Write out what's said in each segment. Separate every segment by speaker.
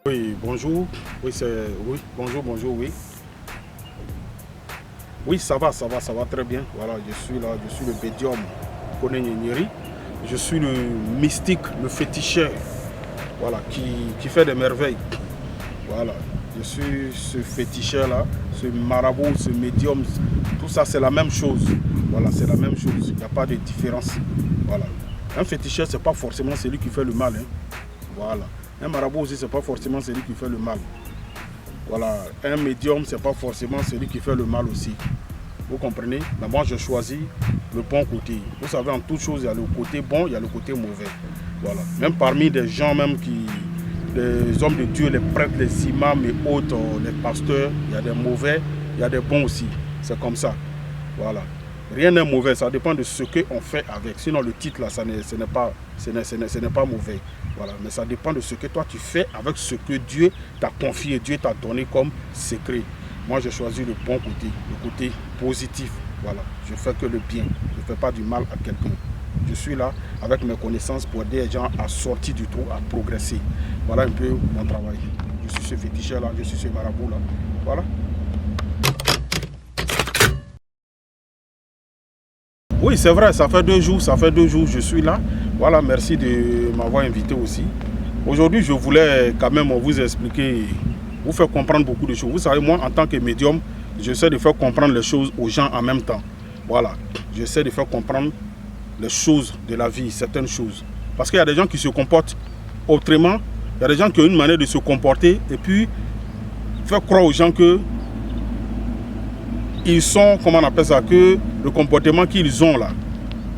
Speaker 1: Oui, bonjour. Oui, bonjour, oui. Oui, ça va très bien. Voilà, je suis là, je suis le médium Koné Nyeri. Je suis le mystique, le féticheur, voilà, qui fait des merveilles. Voilà, je suis ce féticheur-là, ce marabout, ce médium, tout ça c'est la même chose. Voilà, c'est la même chose, il n'y a pas de différence. Voilà. Un féticheur, c'est pas forcément celui qui fait le mal. Hein. Voilà. Un marabout aussi, c'est pas forcément celui qui fait le mal. Voilà. Un médium, c'est pas forcément celui qui fait le mal aussi. Vous comprenez? Mais moi, je choisis le bon côté. Vous savez, en toute chose, il y a le côté bon, il y a le côté mauvais. Voilà. Même parmi des gens même les hommes de Dieu, les prêtres, les imams et autres, les pasteurs, il y a des mauvais, il y a des bons aussi. C'est comme ça. Voilà. Rien n'est mauvais, ça dépend de ce qu'on fait avec. Sinon, le titre, là, ce n'est pas mauvais. Voilà. Mais ça dépend de ce que toi, tu fais avec ce que Dieu t'a confié, Dieu t'a donné comme secret. Moi, j'ai choisi le bon côté, le côté positif. Voilà. Je ne fais que le bien. Je ne fais pas du mal à quelqu'un. Je suis là avec mes connaissances pour aider les gens à sortir du trou, à progresser. Voilà un peu mon travail. Je suis ce féticheur-là, je suis ce marabout-là. Voilà. Oui, c'est vrai, ça fait 2 jours, je suis là. Voilà, merci de m'avoir invité aussi. Aujourd'hui, je voulais quand même vous expliquer, vous faire comprendre beaucoup de choses. Vous savez, moi, en tant que médium, j'essaie de faire comprendre les choses aux gens en même temps. Voilà, j'essaie de faire comprendre les choses de la vie, certaines choses. Parce qu'il y a des gens qui se comportent autrement, il y a des gens qui ont une manière de se comporter et puis faire croire aux gens que ils sont, comment on appelle ça, que le comportement qu'ils ont là,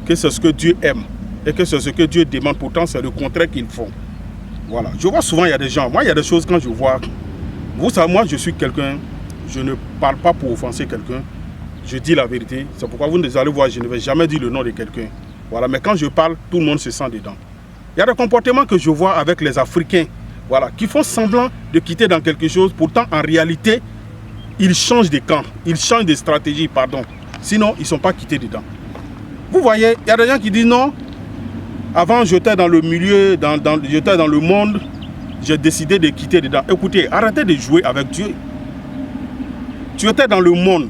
Speaker 1: que c'est ce que Dieu aime et que c'est ce que Dieu demande. Pourtant, c'est le contraire qu'ils font. Voilà. Je vois souvent, il y a des gens, moi, il y a des choses quand je vois. Vous savez, moi, je suis quelqu'un, je ne parle pas pour offenser quelqu'un, je dis la vérité. C'est pourquoi vous allez voir, je ne vais jamais dire le nom de quelqu'un. Voilà. Mais quand je parle, tout le monde se sent dedans. Il y a des comportements que je vois avec les Africains, voilà, qui font semblant de quitter dans quelque chose. Pourtant, en réalité, ils changent de camp, ils changent de stratégie, pardon. Sinon, ils ne sont pas quittés dedans. Vous voyez, il y a des gens qui disent non. Avant, j'étais dans le milieu, j'étais dans le monde, j'ai décidé de quitter dedans. Écoutez, arrêtez de jouer avec Dieu. Tu étais dans le monde.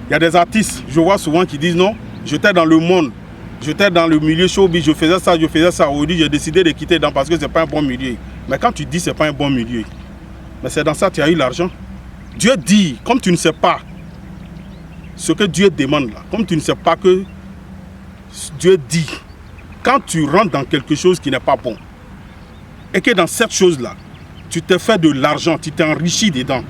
Speaker 1: Il y a des artistes, je vois souvent qui disent non, j'étais dans le monde, j'étais dans le milieu showbiz, je faisais ça. Aujourd'hui, j'ai décidé de quitter dedans parce que ce n'est pas un bon milieu. Mais quand tu dis que ce n'est pas un bon milieu, mais c'est dans ça que tu as eu l'argent. Dieu dit, comme tu ne sais pas ce que Dieu demande là, comme tu ne sais pas que Dieu dit, quand tu rentres dans quelque chose qui n'est pas bon, et que dans cette chose-là, tu te fais de l'argent, tu t'es enrichi dedans,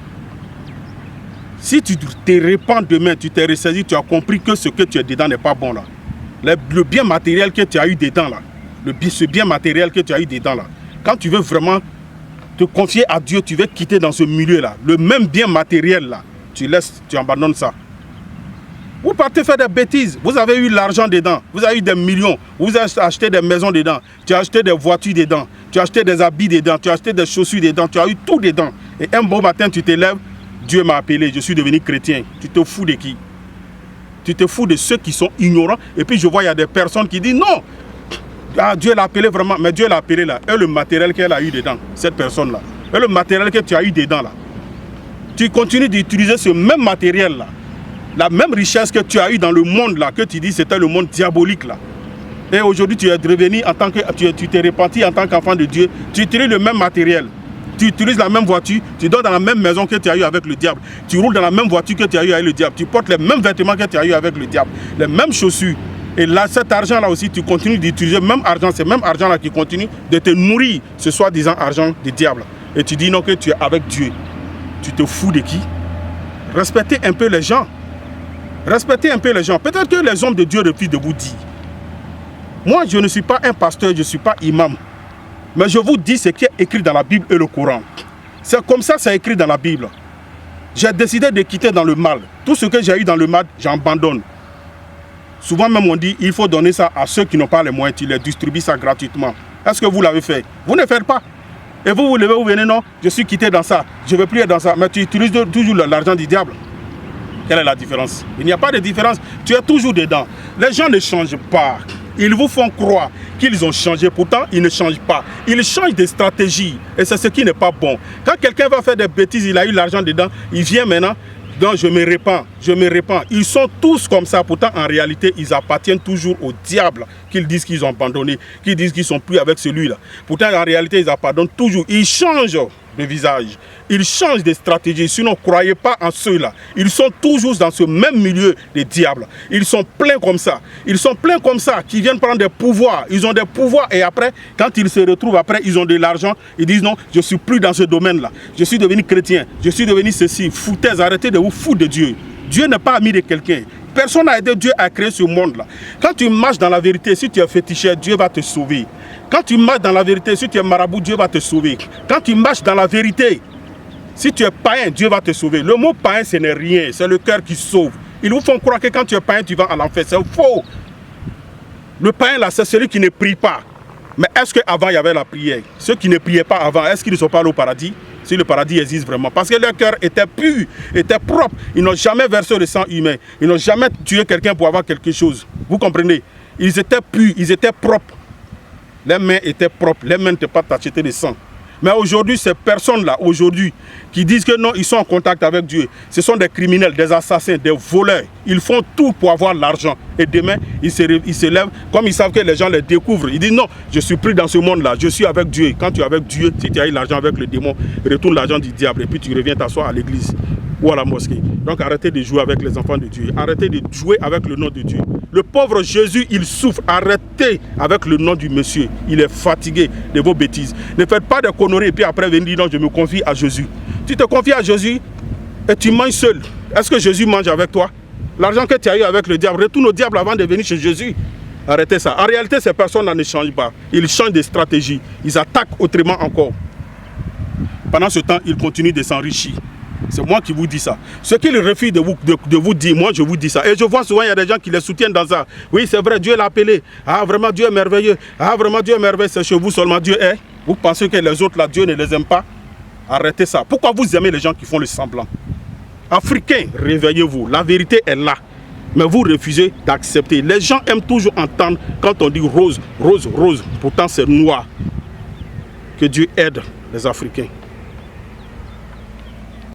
Speaker 1: si tu te répands demain, tu t'es ressaisi, tu as compris que ce que tu es dedans n'est pas bon là, le bien matériel que tu as eu dedans là, ce bien matériel que tu as eu dedans là, quand tu veux vraiment te confier à Dieu, tu veux quitter dans ce milieu-là. Le même bien matériel là, tu laisses, tu abandonnes ça. Vous partez faire des bêtises. Vous avez eu l'argent dedans. Vous avez eu des millions. Vous avez acheté des maisons dedans. Tu as acheté des voitures dedans. Tu as acheté des habits dedans. Tu as acheté des chaussures dedans. Tu as eu tout dedans. Et un bon matin, tu te lèves. Dieu m'a appelé. Je suis devenu chrétien. Tu te fous de qui? Tu te fous de ceux qui sont ignorants. Et puis je vois, il y a des personnes qui disent non. Ah, Dieu l'a appelé vraiment, mais Dieu l'a appelé là. Et le matériel qu'elle a eu dedans, cette personne-là. Et le matériel que tu as eu dedans là. Tu continues d'utiliser ce même matériel là. La même richesse que tu as eu dans le monde là, que tu dis c'était le monde diabolique là. Et aujourd'hui tu es revenu en tant que, tu t'es repenti en tant qu'enfant de Dieu. Tu utilises le même matériel. Tu utilises la même voiture. Tu dors dans la même maison que tu as eu avec le diable. Tu roules dans la même voiture que tu as eu avec le diable. Tu portes les mêmes vêtements que tu as eu avec le diable. Les mêmes chaussures. Et là, cet argent-là aussi, tu continues d'utiliser le même argent, c'est le même argent-là qui continue de te nourrir, ce soi-disant argent du diable. Et tu dis non que tu es avec Dieu. Tu te fous de qui? Respectez un peu les gens. Respectez un peu les gens. Peut-être que les hommes de Dieu refusent de vous dire. Moi, je ne suis pas un pasteur, je ne suis pas imam. Mais je vous dis ce qui est écrit dans la Bible et le Coran. C'est comme ça, c'est écrit dans la Bible. J'ai décidé de quitter dans le mal. Tout ce que j'ai eu dans le mal, j'abandonne. Souvent même on dit il faut donner ça à ceux qui n'ont pas les moyens, tu les distribues ça gratuitement. Est-ce que vous l'avez fait? Vous ne faites pas. Et vous levez, vous venez, non, je suis quitté dans ça, je ne veux plus être dans ça. Mais tu utilises toujours l'argent du diable. Quelle est la différence? Il n'y a pas de différence, tu es toujours dedans. Les gens ne changent pas. Ils vous font croire qu'ils ont changé. Pourtant, ils ne changent pas. Ils changent de stratégie. Et c'est ce qui n'est pas bon. Quand quelqu'un va faire des bêtises, il a eu l'argent dedans, il vient maintenant. Donc je me répands, je me répands. Ils sont tous comme ça. Pourtant, en réalité, ils appartiennent toujours au diable qu'ils disent qu'ils ont abandonné, qu'ils disent qu'ils ne sont plus avec celui-là. Pourtant, en réalité, ils appartiennent toujours. Ils changent de visage. Ils changent de stratégie. Sinon, ne croyez pas en ceux-là. Ils sont toujours dans ce même milieu des diables. Ils sont pleins comme ça. Ils sont pleins comme ça, qui viennent prendre des pouvoirs. Ils ont des pouvoirs et après, quand ils se retrouvent, après, ils ont de l'argent. Ils disent non, je ne suis plus dans ce domaine-là. Je suis devenu chrétien. Je suis devenu ceci. Foutaise, arrêtez de vous foutre de Dieu. Dieu n'est pas ami de quelqu'un. Personne n'a aidé Dieu à créer ce monde-là. Quand tu marches dans la vérité, si tu es féticheur, Dieu va te sauver. Quand tu marches dans la vérité, si tu es marabout, Dieu va te sauver. Quand tu marches dans la vérité, si tu es païen, Dieu va te sauver. Le mot païen, ce n'est rien. C'est le cœur qui sauve. Ils vous font croire que quand tu es païen, tu vas à l'enfer. C'est faux. Le païen, là, c'est celui qui ne prie pas. Mais est-ce qu'avant, il y avait la prière? Ceux qui ne priaient pas avant, est-ce qu'ils ne sont pas allés au paradis? Si le paradis existe vraiment. Parce que leur cœur était pur, était propre. Ils n'ont jamais versé le sang humain. Ils n'ont jamais tué quelqu'un pour avoir quelque chose. Vous comprenez? Ils étaient purs, ils étaient propres. Les mains étaient propres. Les mains n'étaient pas tachées de sang. Mais aujourd'hui, ces personnes-là, aujourd'hui, qui disent que non, ils sont en contact avec Dieu, ce sont des criminels, des assassins, des voleurs. Ils font tout pour avoir l'argent. Et demain, ils se lèvent, comme ils savent que les gens les découvrent. Ils disent non, je suis plus dans ce monde-là, je suis avec Dieu. Quand tu es avec Dieu, si tu as eu l'argent avec le démon, retourne l'argent du diable et puis tu reviens t'asseoir à l'église ou à la mosquée. Donc arrêtez de jouer avec les enfants de Dieu. Arrêtez de jouer avec le nom de Dieu. Le pauvre Jésus, il souffre. Arrêtez avec le nom du monsieur. Il est fatigué de vos bêtises. Ne faites pas de conneries et puis après venir dire non, je me confie à Jésus. Tu te confies à Jésus et tu manges seul. Est-ce que Jésus mange avec toi? L'argent que tu as eu avec le diable, retourne au diable avant de venir chez Jésus. Arrêtez ça. En réalité, ces personnes-là ne changent pas. Ils changent de stratégie. Ils attaquent autrement encore. Pendant ce temps, ils continuent de s'enrichir. C'est moi qui vous dis ça. Ce qu'ils refusent de vous dire, moi je vous dis ça. Et je vois souvent, il y a des gens qui les soutiennent dans ça. Oui, c'est vrai, Dieu l'a appelé. Ah, vraiment, Dieu est merveilleux. Ah, vraiment, Dieu est merveilleux. C'est chez vous seulement Dieu est. Vous pensez que les autres, là, Dieu ne les aime pas? Arrêtez ça. Pourquoi vous aimez les gens qui font le semblant? Africains, réveillez-vous. La vérité est là. Mais vous refusez d'accepter. Les gens aiment toujours entendre quand on dit rose, rose, rose. Pourtant, c'est noir. Que Dieu aide les Africains.